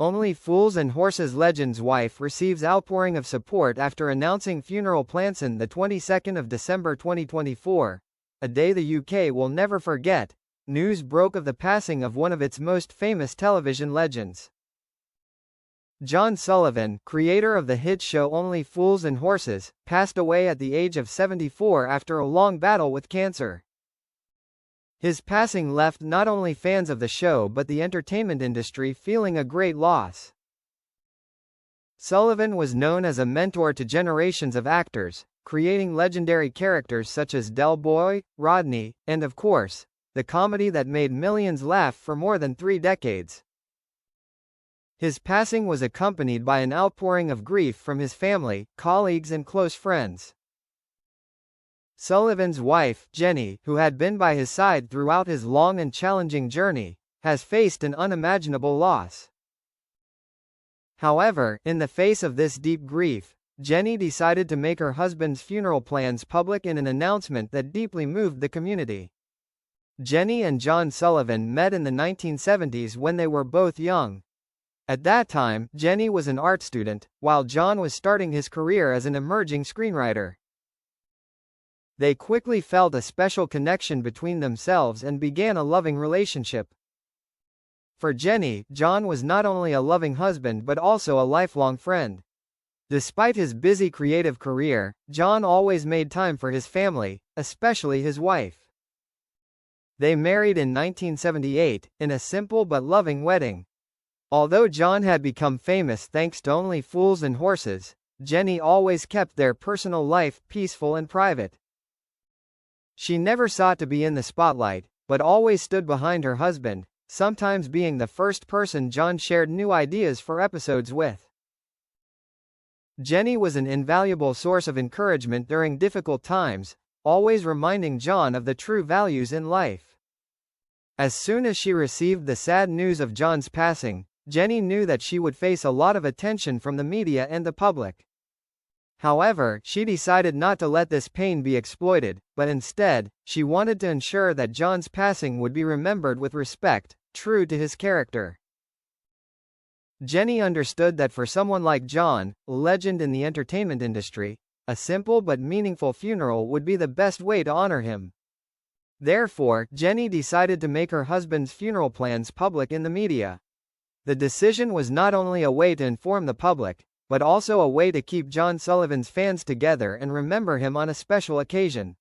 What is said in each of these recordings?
Only Fools and Horses legend's wife receives outpouring of support after announcing funeral plans on the 22nd of December 2024, a day the UK will never forget. News broke of the passing of one of its most famous television legends. John Sullivan, creator of the hit show Only Fools and Horses, passed away at the age of 74 after a long battle with cancer. His passing left not only fans of the show but the entertainment industry feeling a great loss. Sullivan was known as a mentor to generations of actors, creating legendary characters such as Del Boy, Rodney, and of course, the comedy that made millions laugh for more than 3 decades. His passing was accompanied by an outpouring of grief from his family, colleagues and close friends. Sullivan's wife, Jenny, who had been by his side throughout his long and challenging journey, has faced an unimaginable loss. However, in the face of this deep grief, Jenny decided to make her husband's funeral plans public in an announcement that deeply moved the community. Jenny and John Sullivan met in the 1970s when they were both young. At that time, Jenny was an art student, while John was starting his career as an emerging screenwriter. They quickly felt a special connection between themselves and began a loving relationship. For Jenny, John was not only a loving husband but also a lifelong friend. Despite his busy creative career, John always made time for his family, especially his wife. They married in 1978, in a simple but loving wedding. Although John had become famous thanks to Only Fools and Horses, Jenny always kept their personal life peaceful and private. She never sought to be in the spotlight, but always stood behind her husband, sometimes being the first person John shared new ideas for episodes with. Jenny was an invaluable source of encouragement during difficult times, always reminding John of the true values in life. As soon as she received the sad news of John's passing, Jenny knew that she would face a lot of attention from the media and the public. However, she decided not to let this pain be exploited, but instead, she wanted to ensure that John's passing would be remembered with respect, true to his character. Jenny understood that for someone like John, a legend in the entertainment industry, a simple but meaningful funeral would be the best way to honor him. Therefore, Jenny decided to make her husband's funeral plans public in the media. The decision was not only a way to inform the public, but also a way to keep John Sullivan's fans together and remember him on a special occasion.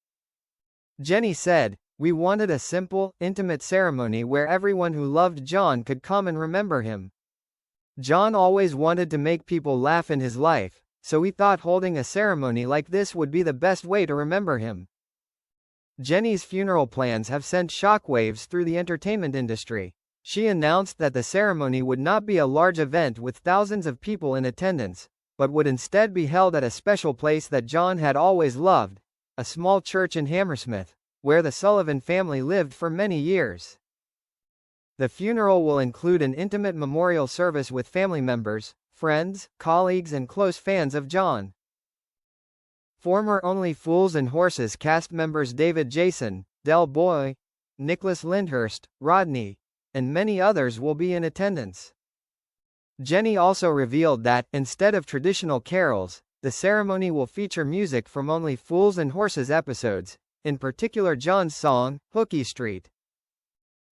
Jenny said, "We wanted a simple, intimate ceremony where everyone who loved John could come and remember him. John always wanted to make people laugh in his life, so we thought holding a ceremony like this would be the best way to remember him." Jenny's funeral plans have sent shockwaves through the entertainment industry. She announced that the ceremony would not be a large event with thousands of people in attendance, but would instead be held at a special place that John had always loved, a small church in Hammersmith, where the Sullivan family lived for many years. The funeral will include an intimate memorial service with family members, friends, colleagues and close fans of John. Former Only Fools and Horses cast members David Jason, Del Boy, Nicholas Lyndhurst, Rodney, and many others will be in attendance. Jenny also revealed that, instead of traditional carols, the ceremony will feature music from Only Fools and Horses episodes, in particular John's song, Hookie Street.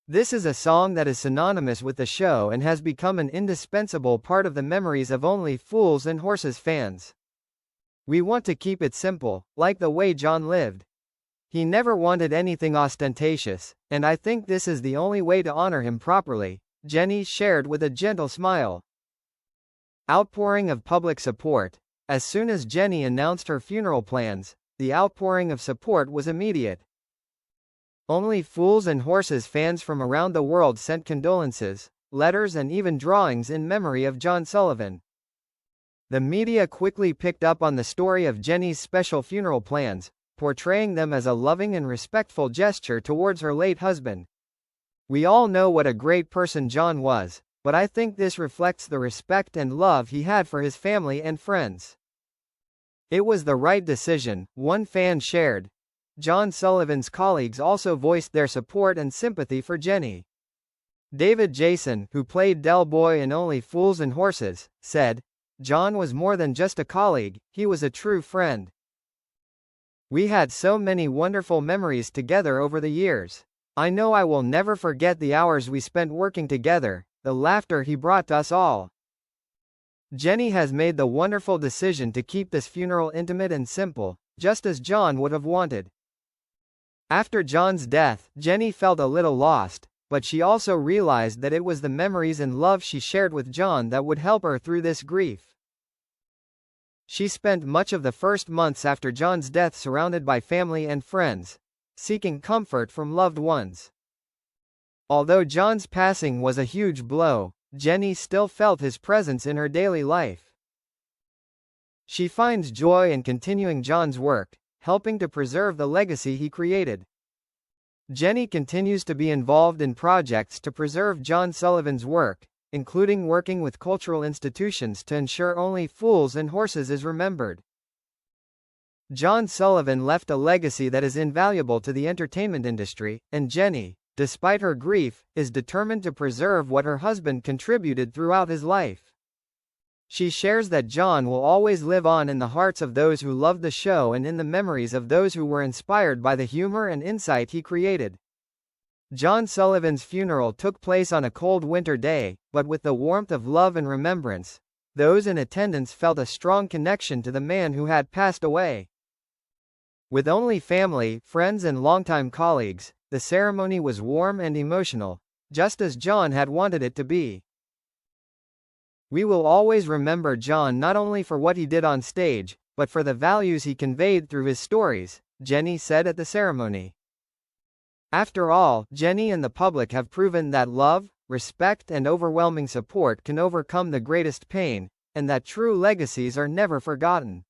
This is a song that is synonymous with the show and has become an indispensable part of the memories of Only Fools and Horses fans. "We want to keep it simple, like the way John lived. He never wanted anything ostentatious, and I think this is the only way to honor him properly," Jenny shared with a gentle smile. Outpouring of public support. As soon as Jenny announced her funeral plans, the outpouring of support was immediate. Only Fools and Horses fans from around the world sent condolences, letters and even drawings in memory of John Sullivan. The media quickly picked up on the story of Jenny's special funeral plans, portraying them as a loving and respectful gesture towards her late husband. "We all know what a great person John was, but I think this reflects the respect and love he had for his family and friends. It was the right decision," one fan shared. John Sullivan's colleagues also voiced their support and sympathy for Jenny. David Jason, who played Del Boy in Only Fools and Horses, said, "John was more than just a colleague, he was a true friend. We had so many wonderful memories together over the years. I know I will never forget the hours we spent working together, the laughter he brought to us all." Jenny has made the wonderful decision to keep this funeral intimate and simple, just as John would have wanted. After John's death, Jenny felt a little lost, but she also realized that it was the memories and love she shared with John that would help her through this grief. She spent much of the first months after John's death surrounded by family and friends, seeking comfort from loved ones. Although John's passing was a huge blow, Jenny still felt his presence in her daily life. She finds joy in continuing John's work, helping to preserve the legacy he created. Jenny continues to be involved in projects to preserve John Sullivan's work, including working with cultural institutions to ensure Only Fools and Horses is remembered. John Sullivan left a legacy that is invaluable to the entertainment industry, and Jenny, despite her grief, is determined to preserve what her husband contributed throughout his life. She shares that John will always live on in the hearts of those who loved the show and in the memories of those who were inspired by the humor and insight he created. John Sullivan's funeral took place on a cold winter day, but with the warmth of love and remembrance, those in attendance felt a strong connection to the man who had passed away. With only family, friends and longtime colleagues, the ceremony was warm and emotional, just as John had wanted it to be. "We will always remember John not only for what he did on stage, but for the values he conveyed through his stories," Jenny said at the ceremony. After all, Jenny and the public have proven that love, respect and overwhelming support can overcome the greatest pain, and that true legacies are never forgotten.